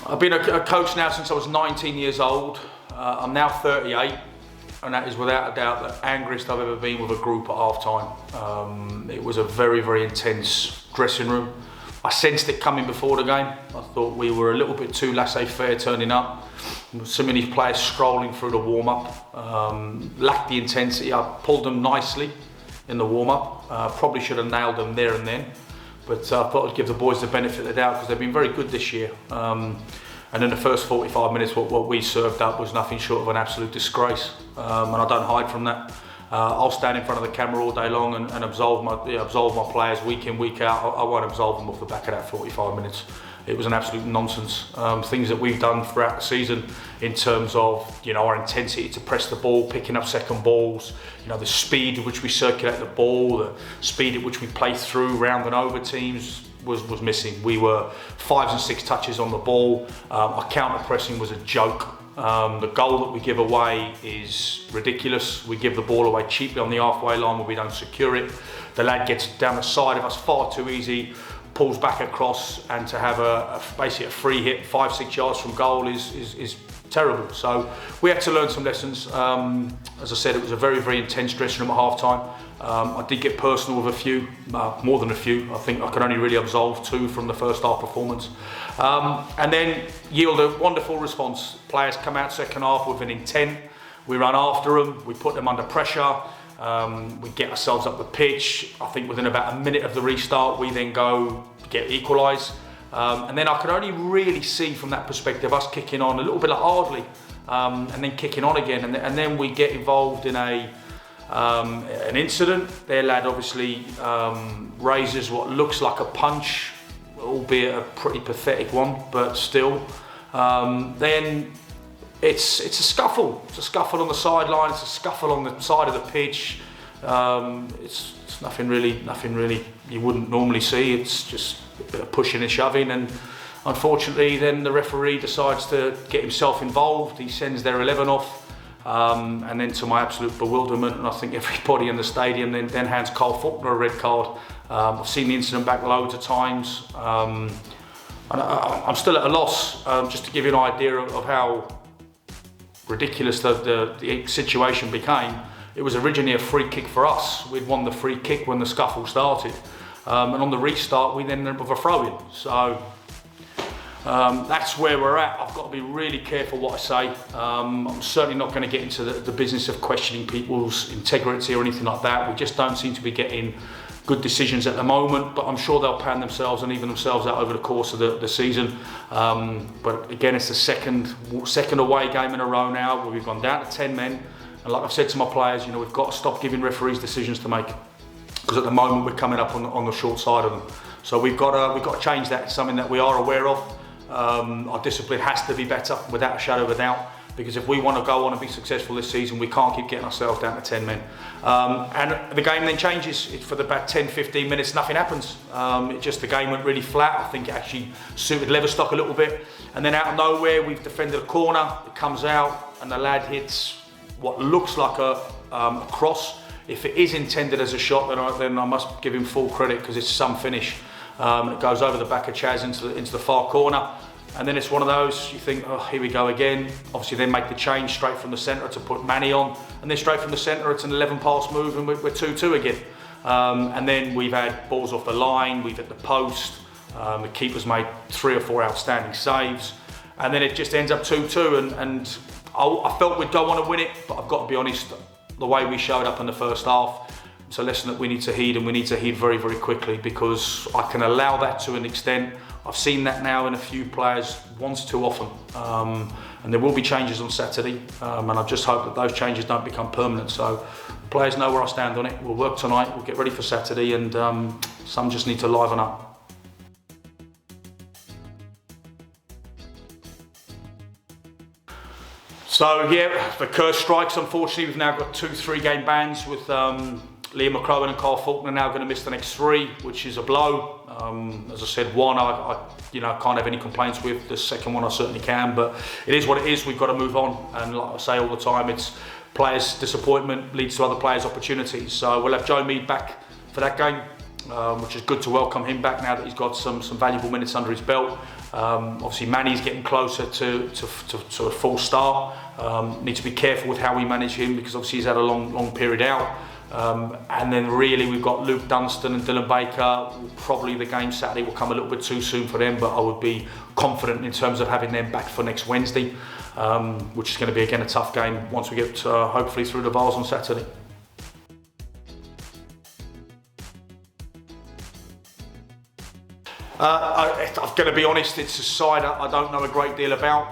I've been a coach now since I was 19 years old. I'm now 38, and that is without a doubt the angriest I've ever been with a group at half time. It was a very, very intense dressing room. I sensed it coming before the game. I thought we were a little bit too laissez-faire turning up. So many players scrolling through the warm-up, lacked the intensity. I pulled them nicely in the warm-up. Probably should have nailed them there and then. But I thought I'd give the boys the benefit of the doubt because they've been very good this year. And in the first 45 minutes, what we served up was nothing short of an absolute disgrace. And I don't hide from that. I'll stand in front of the camera all day long and absolve my players week in, week out. I won't absolve them off the back of that 45 minutes. It was an absolute nonsense. Things that we've done throughout the season in terms of, you know, our intensity to press the ball, picking up second balls, you know, the speed at which we circulate the ball, the speed at which we play through, round and over teams was missing. We were 5 and 6 touches on the ball. Our counter pressing was a joke. The goal that we give away is ridiculous. We give the ball away cheaply on the halfway line where we don't secure it. The lad gets down the side of us far too easy, pulls back across, and to have basically a free hit 5-6 yards from goal is terrible. So we had to learn some lessons. As I said, it was a very, very intense dressing room at half time. I did get personal with a few, more than a few. I think I could only really absolve 2 from the first half performance. And then yield a wonderful response. Players come out second half with an intent. We run after them, we put them under pressure. We get ourselves up the pitch. I think within about a minute of the restart, we then go get equalise. And then I could only really see from that perspective us kicking on a little bit hardly, and then kicking on again. And then we get involved in an incident. Their lad obviously raises what looks like a punch, albeit a pretty pathetic one, but still. Then it's a scuffle. It's a scuffle on the sideline. It's a scuffle on the side of the pitch. It's nothing really you wouldn't normally see. It's just a bit of pushing and shoving, and unfortunately then the referee decides to get himself involved. He sends their 11 off. And then to my absolute bewilderment, and I think everybody in the stadium then hands Carl Faulkner a red card. I've seen the incident back loads of times. And I'm still at a loss, just to give you an idea of how ridiculous the situation became. It was originally a free kick for us. We'd won the free kick when the scuffle started. And on the restart, we then ended up with a throw-in. So that's where we're at. I've got to be really careful what I say. I'm certainly not going to get into the business of questioning people's integrity or anything like that. We just don't seem to be getting good decisions at the moment, but I'm sure they'll pan themselves and even themselves out over the course of the season. But again, it's the second away game in a row now where we've gone down to 10 men. And like I've said to my players, you know, we've got to stop giving referees decisions to make, because at the moment we're coming up on the short side of them. So we've got to change that. It's something that we are aware of. Our discipline has to be better, without a shadow of a doubt, because if we want to go on and be successful this season, we can't keep getting ourselves down to 10 men. And the game then changes. For about 10-15 minutes, nothing happens. The game went really flat. I think it actually suited Leverstock a little bit. And then out of nowhere, we've defended a corner. It comes out, and the lad hits what looks like a cross. If it is intended as a shot, then I must give him full credit, because it's some finish. It goes over the back of Chaz into the far corner, and then it's one of those, you think, oh, here we go again. Obviously then make the change straight from the centre to put Manny on, and then straight from the centre it's an 11 pass move, and we're 2-2 again. And then we've had balls off the line, we've hit the post, the keeper's made 3 or 4 outstanding saves, and then it just ends up 2-2, and I felt we'd go on and win it, but I've got to be honest, the way we showed up in the first half, it's a lesson that we need to heed, and we need to heed very, very quickly, because I can allow that to an extent. I've seen that now in a few players once too often. And there will be changes on Saturday, and I just hope that those changes don't become permanent. So players know where I stand on it. We'll work tonight, we'll get ready for Saturday, and some just need to liven up. So yeah, the curse strikes, unfortunately. We've now got 2 3-game bans with Liam McCrowan and Carl Faulkner now going to miss the next 3, which is a blow. As I said, one I can't have any complaints with. The second one I certainly can, but it is what it is. We've got to move on, and like I say all the time, it's players' disappointment leads to other players' opportunities. So we'll have Joe Mead back for that game. which is good to welcome him back now that he's got some valuable minutes under his belt. Obviously Manny's getting closer to sort of full start. Need to be careful with how we manage him because obviously he's had a long period out. And then really we've got Luke Dunstan and Dylan Baker. Probably the game Saturday will come a little bit too soon for them, but I would be confident in terms of having them back for next Wednesday, which is going to be again a tough game once we get hopefully through the Vase on Saturday. I'm going to be honest, it's a side I don't know a great deal about.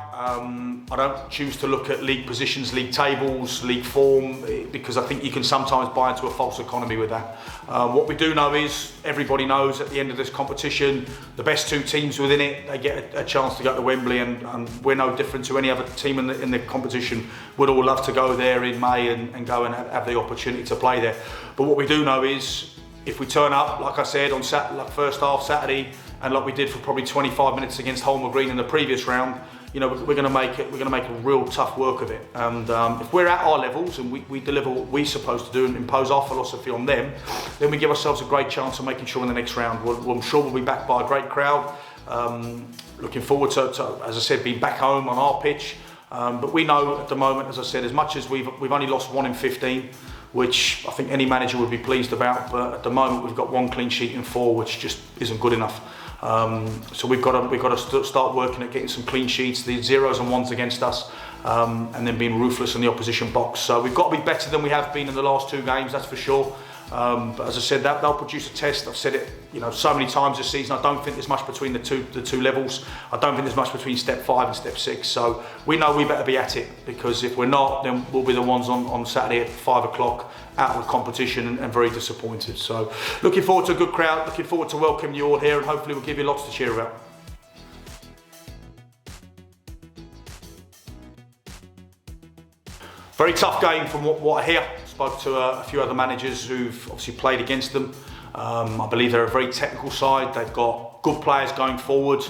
I don't choose to look at league positions, league tables, league form, because I think you can sometimes buy into a false economy with that. What we do know is, everybody knows at the end of this competition, the best 2 teams within it, they get a chance to go to Wembley, and we're no different to any other team in the competition. We'd all love to go there in May and go and have the opportunity to play there. But what we do know is, if we turn up, like I said, on first half Saturday, and like we did for probably 25 minutes against Holmer Green in the previous round, you know, we're going to make a real tough work of it. And if we're at our levels and we deliver what we're supposed to do and impose our philosophy on them, then we give ourselves a great chance of making sure in the next round, I'm sure we'll be backed by a great crowd. Looking forward to, as I said, being back home on our pitch. But we know at the moment, as I said, as much as we've only lost 1 in 15, which I think any manager would be pleased about, but at the moment we've got 1 clean sheet in 4, which just isn't good enough. So we've got to start working at getting some clean sheets, the 0s and 1s against us, and then being ruthless in the opposition box. So we've got to be better than we have been in the last 2 games, that's for sure. But as I said, they'll produce a test. I've said it, you know, so many times this season. I don't think there's much between the two levels. I don't think there's much between step 5 and step 6. So we know we better be at it, because if we're not, then we'll be the ones on Saturday at 5 o'clock out of the competition and very disappointed. So looking forward to a good crowd. Looking forward to welcoming you all here, and hopefully we'll give you lots to cheer about. Very tough game from what I hear. Spoke to a few other managers who've obviously played against them. I believe they're a very technical side. They've got good players going forward.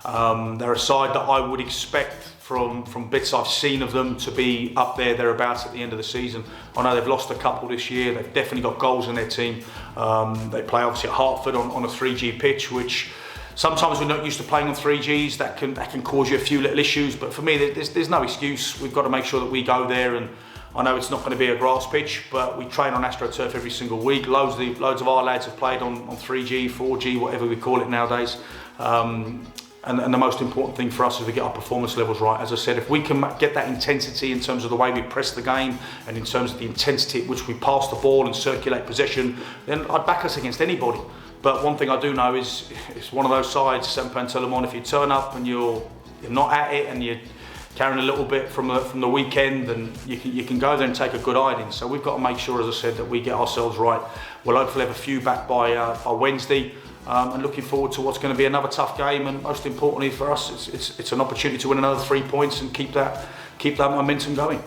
They're a side that I would expect from bits I've seen of them to be up there, thereabouts at the end of the season. I know they've lost a couple this year. They've definitely got goals in their team. They play obviously at Hertford on a 3G pitch, which sometimes we're not used to playing on 3Gs. That can cause you a few little issues. But for me, there's no excuse. We've got to make sure that we go there, and I know it's not going to be a grass pitch, but we train on AstroTurf every single week. Loads of our lads have played on 3G, 4G, whatever we call it nowadays. And the most important thing for us is to get our performance levels right. As I said, if we can get that intensity in terms of the way we press the game and in terms of the intensity at which we pass the ball and circulate possession, then I'd back us against anybody. But one thing I do know is it's one of those sides, Saint-Pantelimon, if you turn up and you're not at it and you're carrying a little bit from the weekend, then you can go there and take a good hiding. So we've got to make sure, as I said, that we get ourselves right. We'll hopefully have a few back by Wednesday. And looking forward to what's going to be another tough game, and most importantly for us, it's an opportunity to win another 3 points and keep that momentum going.